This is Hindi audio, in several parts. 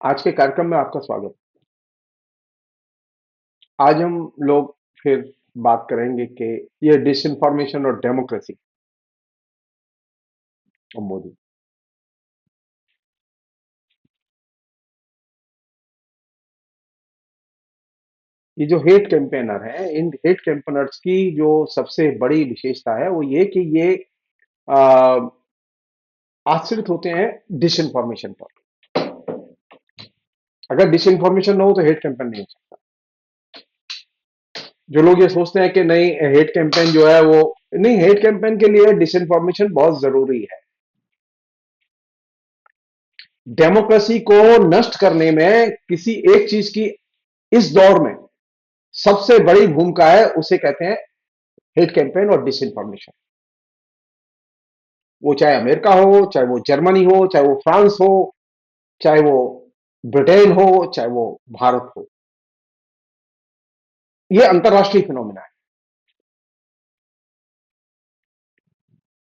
आज के कार्यक्रम में आपका स्वागत। आज हम लोग फिर बात करेंगे कि ये डिसइंफॉर्मेशन और डेमोक्रेसी और मोदी। ये जो हेट कैंपेनर हैं, इन हेट कैंपेनर्स की जो सबसे बड़ी विशेषता है वो ये कि ये आ, आश्रित होते हैं डिसइंफॉर्मेशन पर। अगर डिसइंफॉर्मेशन ना हो तो हेट कैंपेन नहीं हो सकता। जो लोग ये सोचते हैं कि नहीं, हेट कैंपेन जो है वो नहीं, हेट कैंपेन के लिए डिसइंफॉर्मेशन बहुत जरूरी है। डेमोक्रेसी को नष्ट करने में किसी एक चीज की इस दौर में सबसे बड़ी भूमिका है, उसे कहते हैं हेट कैंपेन और डिसइंफॉर्मेशन। वो चाहे अमेरिका हो, चाहे वो जर्मनी हो, चाहे वो फ्रांस हो, चाहे वो ब्रिटेन हो, चाहे वो भारत हो। ये अंतरराष्ट्रीय फिनोमिना है।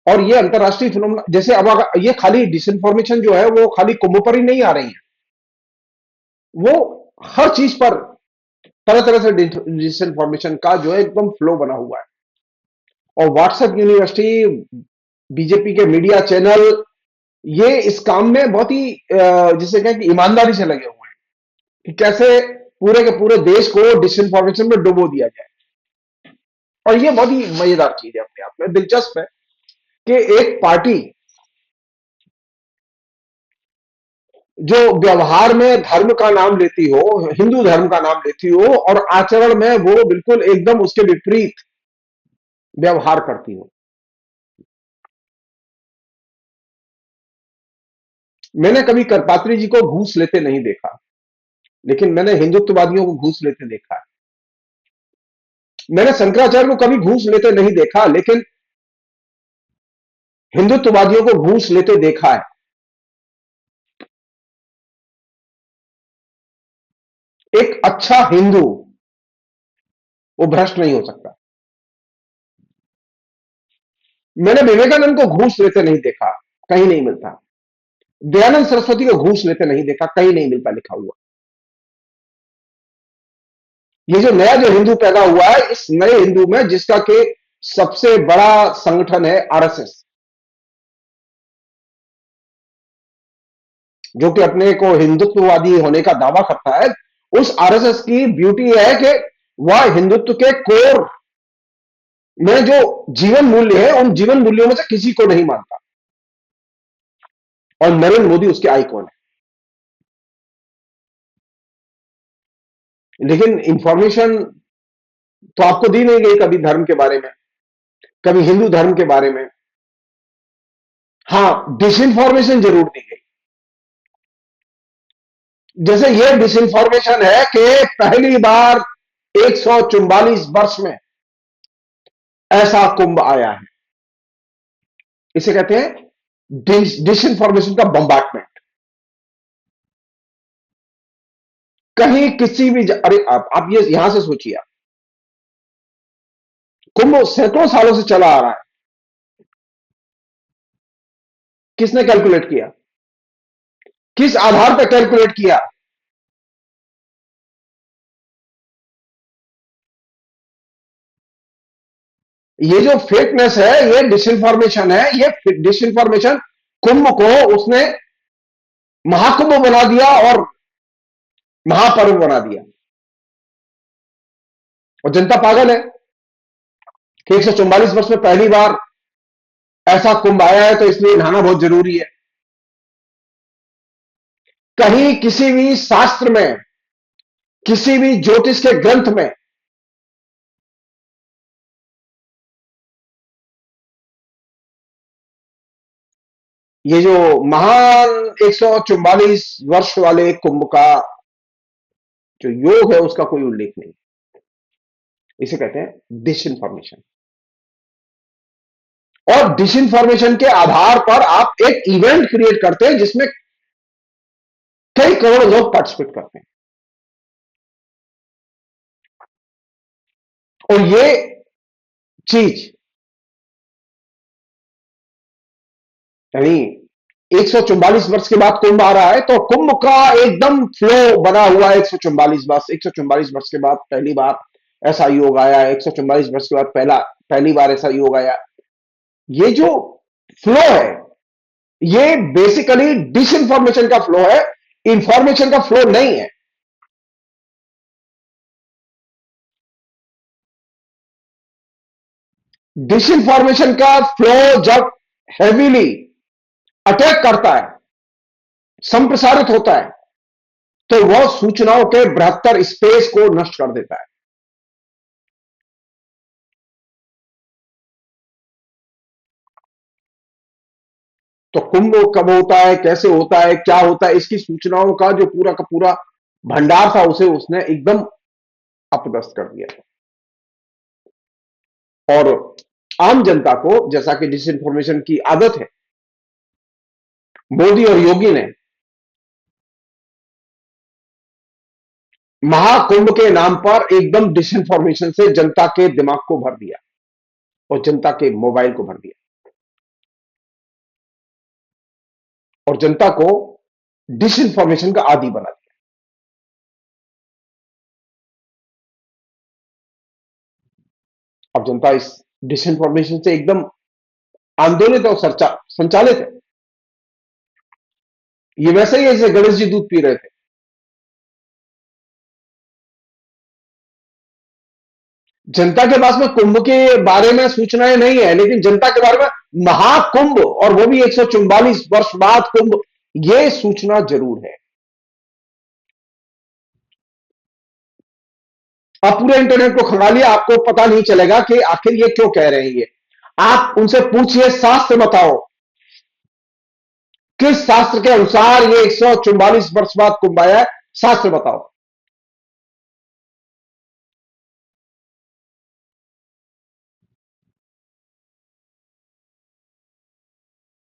और ये अंतरराष्ट्रीय फिनोमिना, जैसे अब अगर ये खाली डिसइंफॉर्मेशन जो है वो खाली कुंभ पर ही नहीं आ रही है, वो हर चीज पर तरह तरह से डिसइंफॉर्मेशन का जो है एकदम फ्लो बना हुआ है। और व्हाट्सएप यूनिवर्सिटी, बीजेपी के मीडिया चैनल, ये इस काम में बहुत ही जिसे कहें कि ईमानदारी से लगे हुए हैं कि कैसे पूरे के पूरे देश को डिसइंफॉर्मेशन में डुबो दिया जाए। और ये बहुत ही मजेदार चीज है, अपने आप में दिलचस्प है कि एक पार्टी जो व्यवहार में धर्म का नाम लेती हो, हिंदू धर्म का नाम लेती हो, और आचरण में वो बिल्कुल एकदम उसके विपरीत व्यवहार करती हो। मैंने कभी करपात्री जी को घूस लेते नहीं देखा, लेकिन मैंने हिंदुत्ववादियों को घूस लेते देखा है। मैंने शंकराचार्य को कभी घूस लेते नहीं देखा, लेकिन हिंदुत्ववादियों को घूस लेते देखा है। एक अच्छा हिंदू वो भ्रष्ट नहीं हो सकता। मैंने विवेकानंद को घूस लेते नहीं देखा, कहीं नहीं मिलता। दयानंद सरस्वती को घूस लेते नहीं देखा, कहीं नहीं मिलता लिखा हुआ। ये जो नया जो हिंदू पैदा हुआ है, इस नए हिंदू में जिसका के सबसे बड़ा संगठन है आरएसएस, जो कि अपने को हिंदुत्ववादी होने का दावा करता है, उस आरएसएस की ब्यूटी है कि वह हिंदुत्व के कोर में जो जीवन मूल्य है, उन जीवन मूल्यों में से किसी को नहीं मानता। और नरेंद्र मोदी उसके आइकॉन है। लेकिन इंफॉर्मेशन तो आपको दी नहीं गई, कभी धर्म के बारे में, कभी हिंदू धर्म के बारे में। हाँ, डिसइंफॉर्मेशन जरूर दी गई। जैसे ये डिसइंफॉर्मेशन है कि पहली बार 144 वर्ष में ऐसा कुंभ आया है। इसे कहते हैं डिसइंफॉर्मेशन का बम्बार्टमेंट। कहीं किसी भी अरे आप ये यहां से सोचिए, कुंभ सैकड़ों सालों से चला आ रहा है। किसने कैलकुलेट किया? किस आधार पर कैलकुलेट किया? ये जो फेकनेस है, ये डिसइंफॉर्मेशन है। ये डिसइंफॉर्मेशन कुंभ को उसने महाकुंभ बना दिया और महापर्व बना दिया। और जनता पागल है कि 144 वर्ष में पहली बार ऐसा कुंभ आया है, तो इसलिए नहाना बहुत जरूरी है। कहीं किसी भी शास्त्र में, किसी भी ज्योतिष के ग्रंथ में ये जो महान 144 वर्ष वाले कुंभ का जो योग है, उसका कोई उल्लेख नहीं। इसे कहते हैं डिसइंफॉर्मेशन। और डिसइंफॉर्मेशन के आधार पर आप एक इवेंट क्रिएट करते हैं जिसमें कई करोड़ लोग पार्टिसिपेट करते हैं। और ये चीज यानी 144 वर्ष के बाद कुंभ आ रहा है, तो कुंभ का एकदम फ्लो बना हुआ है। 144 वर्ष के बाद पहली बार ऐसा योग आया, 144 वर्ष के बाद पहली बार ऐसा योग आया। ये जो फ्लो है, ये बेसिकली डिसइंफॉर्मेशन का फ्लो है, इंफॉर्मेशन का फ्लो नहीं है। डिसइंफॉर्मेशन का फ्लो जब हैवीली अटैक करता है, संप्रसारित होता है, तो वह सूचनाओं के बृहत्तर स्पेस को नष्ट कर देता है। तो कुंभ कब होता है, कैसे होता है, क्या होता है, इसकी सूचनाओं का जो पूरा का पूरा भंडार था, उसे उसने एकदम अपदस्थ कर दिया। और आम जनता को, जैसा कि डिसइंफॉर्मेशन की आदत है, मोदी और योगी ने महाकुंभ के नाम पर एकदम डिसइंफॉर्मेशन से जनता के दिमाग को भर दिया और जनता के मोबाइल को भर दिया और जनता को डिसइंफॉर्मेशन का आदी बना दिया। अब जनता इस डिसइंफॉर्मेशन से एकदम आंदोलित और संचालित है। ये वैसे ही है जैसे गणेश जी दूध पी रहे थे। जनता के पास में कुंभ के बारे में सूचनाएं नहीं है, लेकिन जनता के बारे में महाकुंभ, और वो भी 144 वर्ष बाद कुंभ, ये सूचना जरूर है। आप पूरे इंटरनेट को खंगालिए, आपको पता नहीं चलेगा कि आखिर ये क्यों कह रहे हैं। ये आप उनसे पूछिए, शास्त्र बताओ, किस शास्त्र के अनुसार ये 144 वर्ष बाद कुंभ आया है, शास्त्र बताओ।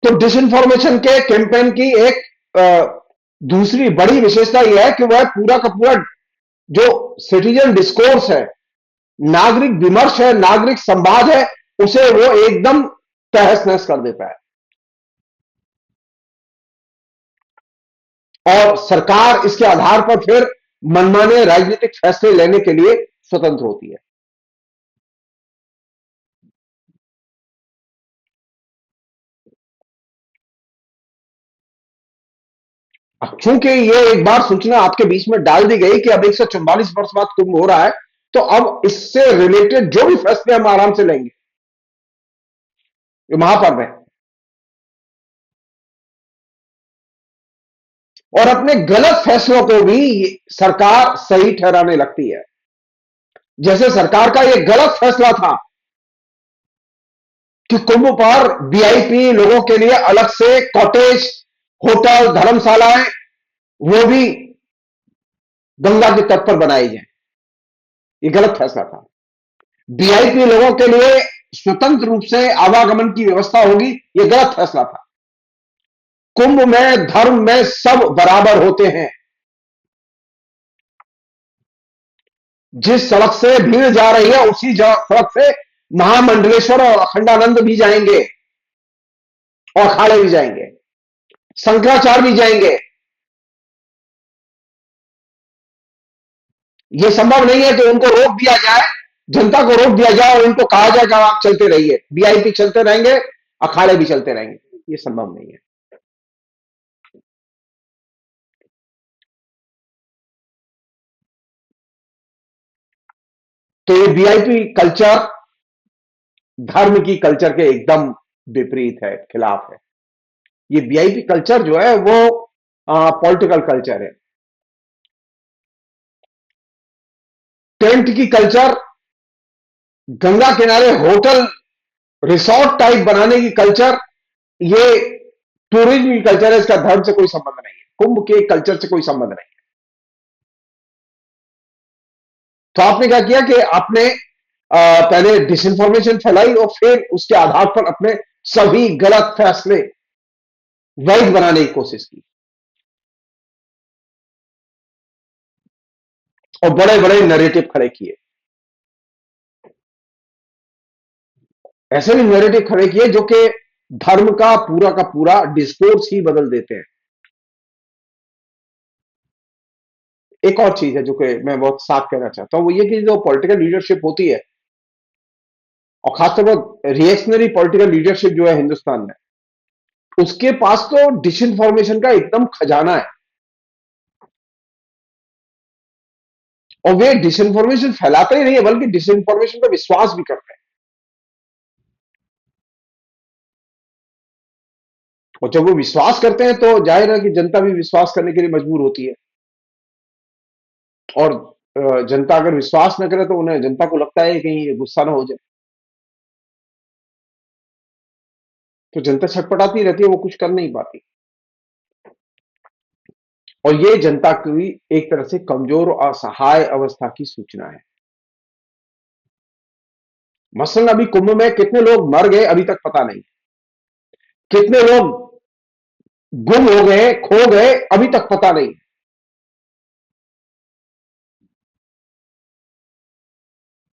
तो डिसइंफॉर्मेशन के कैंपेन की एक दूसरी बड़ी विशेषता यह है कि वह पूरा का पूरा जो सिटीजन डिस्कोर्स है, नागरिक विमर्श है, नागरिक संवाद है, उसे वो एकदम तहस नहस कर देता है। और सरकार इसके आधार पर फिर मनमाने राजनीतिक फैसले लेने के लिए स्वतंत्र होती है। अब चूंकि ये एक बार सूचना आपके बीच में डाल दी गई कि अब 144 वर्ष बाद कुंभ हो रहा है, तो अब इससे रिलेटेड जो भी फैसले हम आराम से लेंगे, ये महापर्व है। और अपने गलत फैसलों को भी सरकार सही ठहराने लगती है। जैसे सरकार का यह गलत फैसला था कि कुंभ पर वीआईपी लोगों के लिए अलग से कॉटेज, होटल, धर्मशालाएं, वो भी गंगा के तट पर बनाई जाए, ये गलत फैसला था। वीआईपी लोगों के लिए स्वतंत्र रूप से आवागमन की व्यवस्था होगी, यह गलत फैसला था। कुंभ में धर्म में सब बराबर होते हैं। जिस सड़क से भीड़ जा रही है, उसी सड़क से महामंडलेश्वर और अखंडानंद भी जाएंगे, और अखाड़े भी जाएंगे, शंकराचार्य भी जाएंगे। यह संभव नहीं है कि उनको रोक दिया जाए, जनता को रोक दिया जाए और उनको कहा जाए कि आप चलते रहिए, वीआईपी चलते रहेंगे, अखाड़े भी चलते रहेंगे। यह संभव नहीं है। तो ये वीआईपी कल्चर धर्म की कल्चर के एकदम विपरीत है, खिलाफ है। ये वीआईपी कल्चर जो है वो पॉलिटिकल कल्चर है। टेंट की कल्चर, गंगा किनारे होटल, रिसोर्ट टाइप बनाने की कल्चर, ये टूरिज्म की कल्चर है। इसका धर्म से कोई संबंध नहीं है, कुंभ के कल्चर से कोई संबंध नहीं है। तो आपने क्या किया कि आपने पहले डिसइंफॉर्मेशन फैलाई और फिर उसके आधार पर अपने सभी गलत फैसले वैध बनाने की कोशिश की और बड़े बड़े नैरेटिव खड़े किए। ऐसे भी नैरेटिव खड़े किए जो कि धर्म का पूरा डिस्कोर्स ही बदल देते हैं। एक और चीज है जो कि मैं बहुत साफ कहना चाहता हूं, वो ये कि जो पॉलिटिकल लीडरशिप होती है, और खासतौर पर रिएक्शनरी पॉलिटिकल लीडरशिप जो है हिंदुस्तान में, उसके पास तो डिसइंफॉर्मेशन का एकदम खजाना है, और वे डिसइंफॉर्मेशन फैलाते ही नहीं है बल्कि डिसइंफॉर्मेशन पर विश्वास भी करते हैं। और जब वो विश्वास करते हैं तो जाहिर है कि जनता भी विश्वास करने के लिए मजबूर होती है। और जनता अगर विश्वास न करे तो उन्हें, जनता को लगता है कहीं ये गुस्सा ना हो जाए, तो जनता छटपटाती रहती है, वो कुछ कर नहीं पाती। और ये जनता की एक तरह से कमजोर और असहाय अवस्था की सूचना है। मसलन अभी कुंभ में कितने लोग मर गए अभी तक पता नहीं, कितने लोग गुम हो गए, खो गए, अभी तक पता नहीं।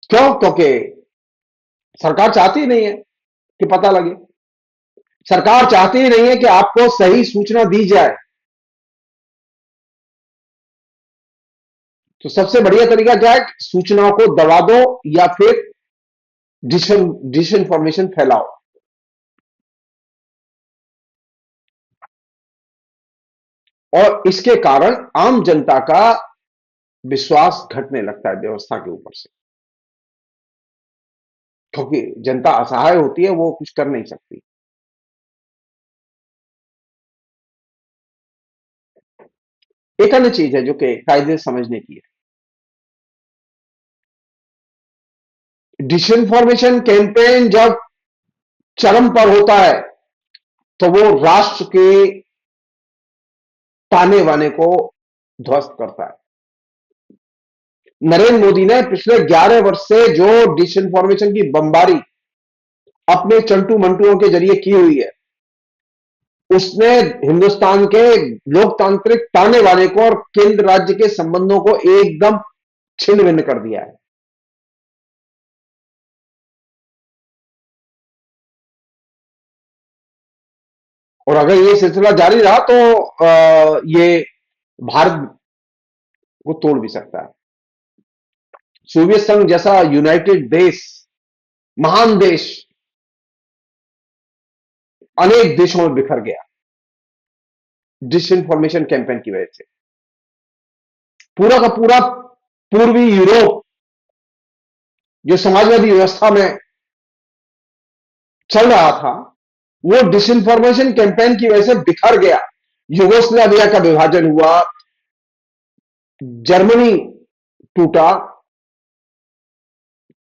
क्यों? क्योंकि सरकार चाहती ही नहीं है कि पता लगे। सरकार चाहती ही नहीं है कि आपको सही सूचना दी जाए। तो सबसे बढ़िया तरीका क्या है? सूचनाओं को दबा दो या फिर डिसइंफॉर्मेशन फैलाओ। और इसके कारण आम जनता का विश्वास घटने लगता है व्यवस्था के ऊपर से, क्योंकि जनता असहाय होती है, वो कुछ कर नहीं सकती। एक अन्य चीज है जो कि कायदे समझने की है, डिसइंफॉर्मेशन कैंपेन जब चरम पर होता है तो वो राष्ट्र के ताने बाने को ध्वस्त करता है। नरेंद्र मोदी ने पिछले 11 वर्ष से जो डिसइंफॉर्मेशन की बमबारी अपने चंटू मंटुओं के जरिए की हुई है, उसने हिंदुस्तान के लोकतांत्रिक ताने बाने को और केंद्र राज्य के संबंधों को एकदम छिन्न भिन्न कर दिया है। और अगर ये सिलसिला जारी रहा तो ये भारत को तोड़ भी सकता है। सोवियत संघ जैसा यूनाइटेड देश, महान देश, अनेक देशों में बिखर गया डिसइंफॉर्मेशन कैंपेन की वजह से। पूरा का पूरा पूर्वी यूरोप, जो समाजवादी व्यवस्था में चल रहा था, वो डिसइंफॉर्मेशन कैंपेन की वजह से बिखर गया। युगोस्लाविया का विभाजन हुआ, जर्मनी टूटा,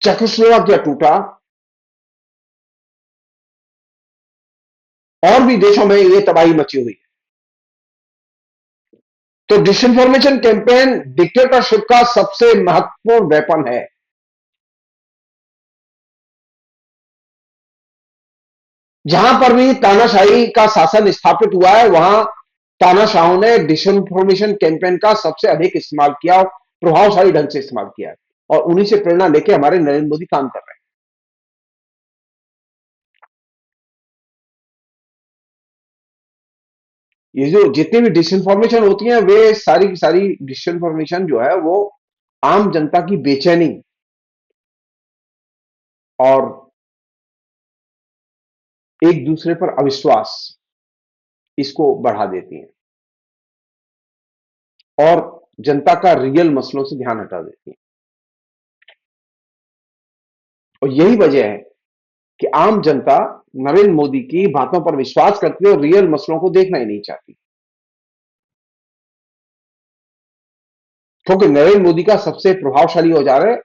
चेकोस्लोवाकिया टूटा, और भी देशों में ये तबाही मची हुई। तो डिसइंफॉर्मेशन कैंपेन डिक्टेटरशिप का सबसे महत्वपूर्ण वेपन है। जहां पर भी तानाशाही का शासन स्थापित हुआ है, वहां तानाशाहों ने डिसइंफॉर्मेशन कैंपेन का सबसे अधिक इस्तेमाल किया, और प्रभावशाली ढंग से इस्तेमाल किया है। और उन्हीं से प्रेरणा लेके हमारे नरेंद्र मोदी काम कर रहे हैं। ये जो जितनी भी डिसइंफॉर्मेशन होती है, वे सारी की सारी डिसइंफॉर्मेशन जो है वो आम जनता की बेचैनी और एक दूसरे पर अविश्वास, इसको बढ़ा देती हैं, और जनता का रियल मसलों से ध्यान हटा देती हैं। और यही वजह है कि आम जनता नरेंद्र मोदी की बातों पर विश्वास करती है और रियल मसलों को देखना ही नहीं चाहती, क्योंकि नरेंद्र मोदी का सबसे प्रभावशाली औजार है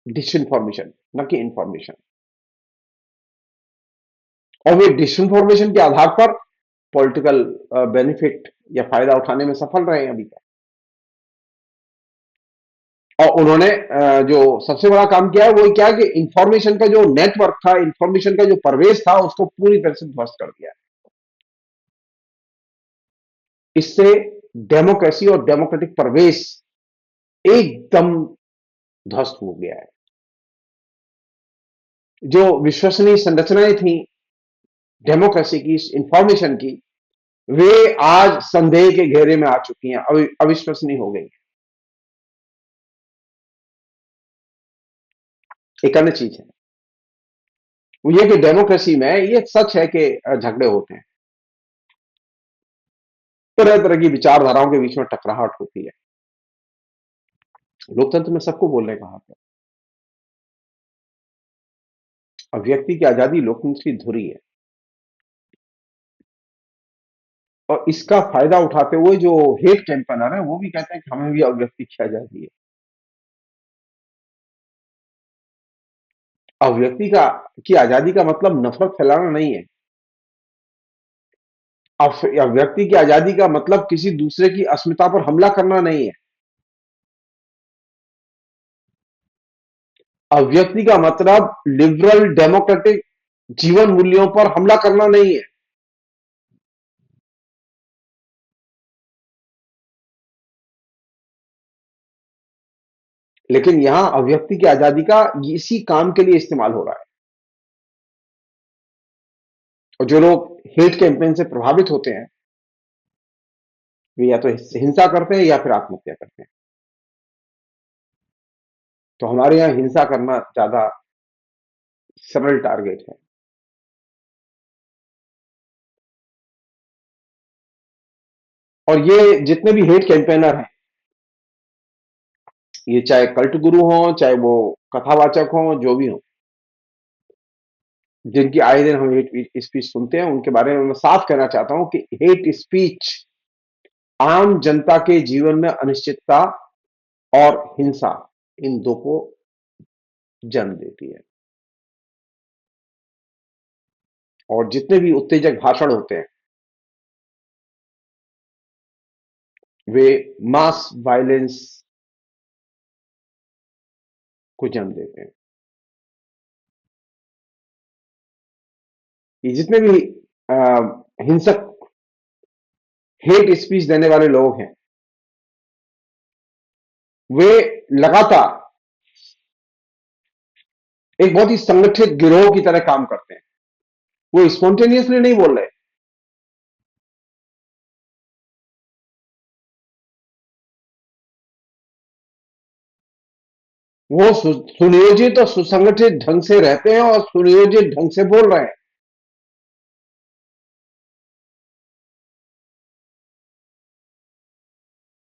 डिसइंफॉर्मेशन, न कि इंफॉर्मेशन। और वे डिसइंफॉर्मेशन के आधार पर पॉलिटिकल बेनिफिट या फायदा उठाने में सफल रहे हैं अभी तक। और उन्होंने जो सबसे बड़ा काम किया है वो क्या है कि इंफॉर्मेशन का जो नेटवर्क था, इंफॉर्मेशन का जो प्रवेश था, उसको पूरी तरह से ध्वस्त कर दिया है। इससे डेमोक्रेसी और डेमोक्रेटिक प्रवेश एकदम ध्वस्त हो गया है। जो विश्वसनीय संरचनाएं थी, डेमोक्रेसी की, इंफॉर्मेशन की, वे आज संदेह के घेरे में आ चुकी हैं, अविश्वसनीय हो गई। एक अन्य चीज है वो ये कि डेमोक्रेसी में ये सच है कि झगड़े होते हैं, तरह तरह की विचारधाराओं के बीच में टकराहट होती है। लोकतंत्र में सबको बोलने का हक है। अब व्यक्ति की आजादी लोकतंत्र की धुरी है, और इसका फायदा उठाते हुए जो हेट कैंपेनर है वो भी कहते हैं कि हमें भी अभिव्यक्ति की आजादी है। अभिव्यक्ति का की आजादी का मतलब नफरत फैलाना नहीं है। अभिव्यक्ति की आजादी का मतलब किसी दूसरे की अस्मिता पर हमला करना नहीं है। अभिव्यक्ति का मतलब लिबरल डेमोक्रेटिक जीवन मूल्यों पर हमला करना नहीं है। लेकिन यहां अभिव्यक्ति की आजादी का इसी काम के लिए इस्तेमाल हो रहा है, और जो लोग हेट कैंपेन से प्रभावित होते हैं वे या तो हिंसा करते हैं या फिर आत्महत्या करते हैं। तो हमारे यहां हिंसा करना ज्यादा सरल टारगेट है। और ये जितने भी हेट कैंपेनर हैं, ये चाहे कल्ट गुरु हो, चाहे वो कथावाचक हो, जो भी हो, जिनकी आए दिन हम हेट स्पीच सुनते हैं, उनके बारे में मैं साफ कहना चाहता हूं कि हेट स्पीच आम जनता के जीवन में अनिश्चितता और हिंसा, इन दो को जन्म देती है। और जितने भी उत्तेजक भाषण होते हैं वे मास वायलेंस को जन्म देते हैं। ये जितने भी हिंसक हेट स्पीच देने वाले लोग हैं, वे लगातार एक बहुत ही संगठित गिरोह की तरह काम करते हैं। वो स्पॉन्टेनियसली नहीं बोल रहे, वो सुनियोजित और सुसंगठित ढंग से रहते हैं और सुनियोजित ढंग से बोल रहे हैं।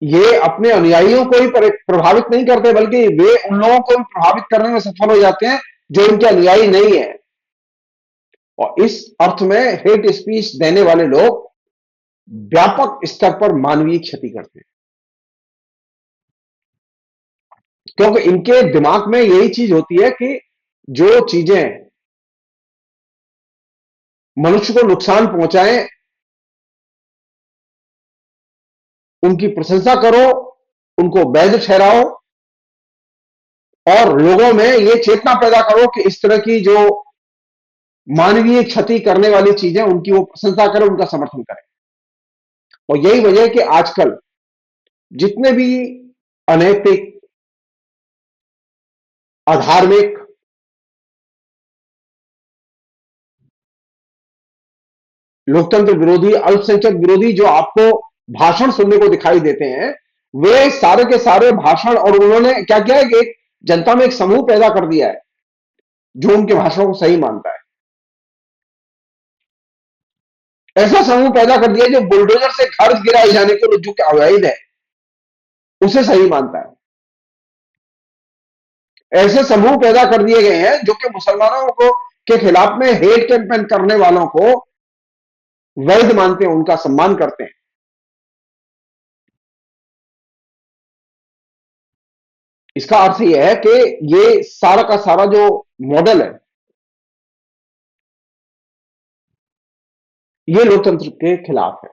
ये अपने अनुयायियों को ही प्रभावित नहीं करते, बल्कि वे उन लोगों को भी प्रभावित करने में सफल हो जाते हैं जो इनके अनुयायी नहीं है। और इस अर्थ में हेट स्पीच देने वाले लोग व्यापक स्तर पर मानवीय क्षति करते हैं, क्योंकि इनके दिमाग में यही चीज होती है कि जो चीजें मनुष्य को नुकसान पहुंचाएं उनकी प्रशंसा करो, उनको वैध ठहराओ, और लोगों में यह चेतना पैदा करो कि इस तरह की जो मानवीय क्षति करने वाली चीजें उनकी वो प्रशंसा करें, उनका समर्थन करें। और यही वजह है कि आजकल जितने भी अनैतिक, अधार्मिक, लोकतंत्र विरोधी, अल्पसंख्यक विरोधी जो आपको भाषण सुनने को दिखाई देते हैं, वे सारे के सारे भाषण, और उन्होंने क्या किया है कि एक जनता में एक समूह पैदा कर दिया है जो उनके भाषणों को सही मानता है। ऐसा समूह पैदा कर दिया जो बुलडोजर से घर गिराए जाने को जो कि अवैध है उसे सही मानता है। ऐसे समूह पैदा कर दिए गए हैं जो कि मुसलमानों को के खिलाफ में हेट कैंपेन करने वालों को वैध मानते हैं, उनका सम्मान करते हैं। इसका अर्थ यह है कि ये सारा का सारा जो मॉडल है, ये लोकतंत्र के खिलाफ है।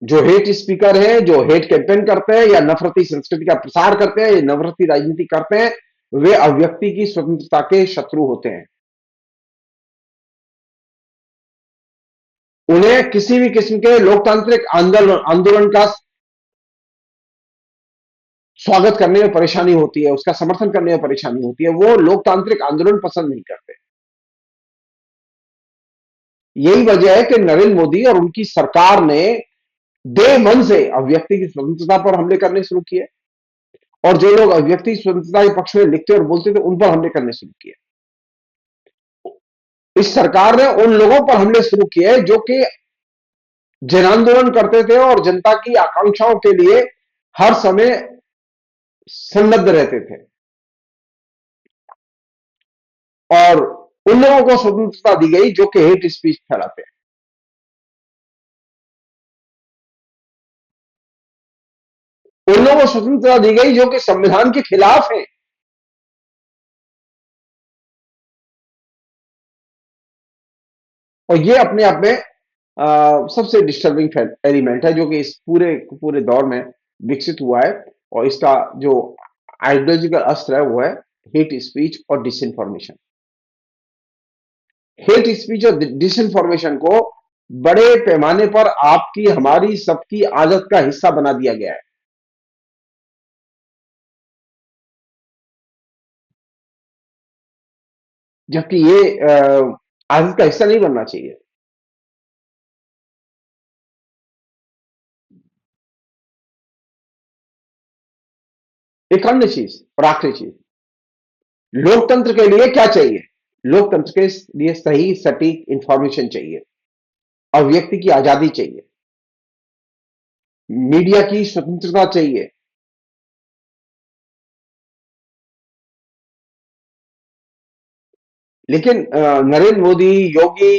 जो हेट स्पीकर हैं, जो हेट कैंपेन करते हैं या नफरती संस्कृति का प्रसार करते हैं या नफरती राजनीति करते हैं, वे अभिव्यक्ति की स्वतंत्रता के शत्रु होते हैं। उन्हें किसी भी किस्म के लोकतांत्रिक आंदोलन आंदोलन का स्वागत करने में परेशानी होती है, उसका समर्थन करने में परेशानी होती है, वो लोकतांत्रिक आंदोलन पसंद नहीं करते। यही वजह है कि नरेंद्र मोदी और उनकी सरकार ने डे वन से अभिव्यक्ति की स्वतंत्रता पर हमले करने शुरू किए, और जो लोग अभिव्यक्ति स्वतंत्रता के पक्ष में लिखते और बोलते थे उन पर हमले करने शुरू किए। इस सरकार ने उन लोगों पर हमले शुरू किए जो कि जन आंदोलन करते थे और जनता की आकांक्षाओं के लिए हर समय संबद्ध रहते थे, और उन लोगों को स्वतंत्रता दी गई जो कि हेट स्पीच फैलाते हैं। उन लोगों को स्वतंत्रता दी गई जो कि संविधान के खिलाफ है। और ये अपने आप में सबसे डिस्टर्बिंग एलिमेंट है जो कि इस पूरे पूरे दौर में विकसित हुआ है। और इसका जो आइडियोलॉजिकल अस्त्र है वो है हेट स्पीच और डिसइंफॉर्मेशन। हेट स्पीच और डिसइंफॉर्मेशन को बड़े पैमाने पर आपकी हमारी सबकी आदत का हिस्सा बना दिया गया है, जबकि ये आदत का हिस्सा नहीं बनना चाहिए। एक अन्य चीज और आखिरी चीज, लोकतंत्र के लिए क्या चाहिए? लोकतंत्र के लिए सही सटीक इंफॉर्मेशन चाहिए, अभिव्यक्ति की आजादी चाहिए, मीडिया की स्वतंत्रता चाहिए। लेकिन नरेंद्र मोदी, योगी,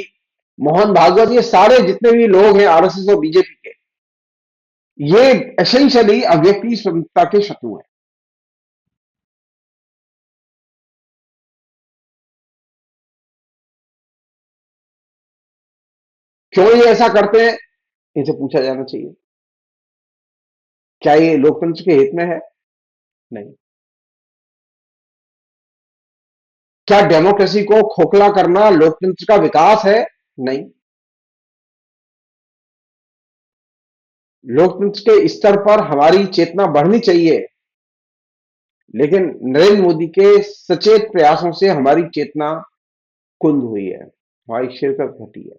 मोहन भागवत, ये सारे जितने भी लोग हैं आरएसएस और बीजेपी के, ये एसेंशियली अभिव्यक्ति स्वतंत्रता के शत्रु हैं। क्यों ये ऐसा करते हैं, इनसे पूछा जाना चाहिए। क्या ये लोकतंत्र के हित में है? नहीं। क्या डेमोक्रेसी को खोखला करना लोकतंत्र का विकास है? नहीं। लोकतंत्र के स्तर पर हमारी चेतना बढ़नी चाहिए, लेकिन नरेंद्र मोदी के सचेत प्रयासों से हमारी चेतना कुंद हुई है, हमारी शिरकत घटी है।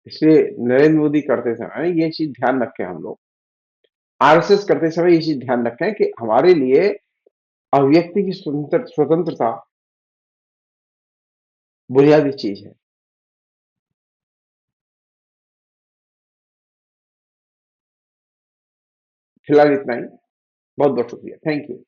इसलिए नरेंद्र मोदी करते समय ये चीज ध्यान रखें, हम लोग आरएसएस करते समय ये चीज ध्यान रखें कि हमारे लिए अभिव्यक्ति की स्वतंत्रता बुनियादी चीज है। फिलहाल इतना ही। बहुत बहुत शुक्रिया, थैंक यू।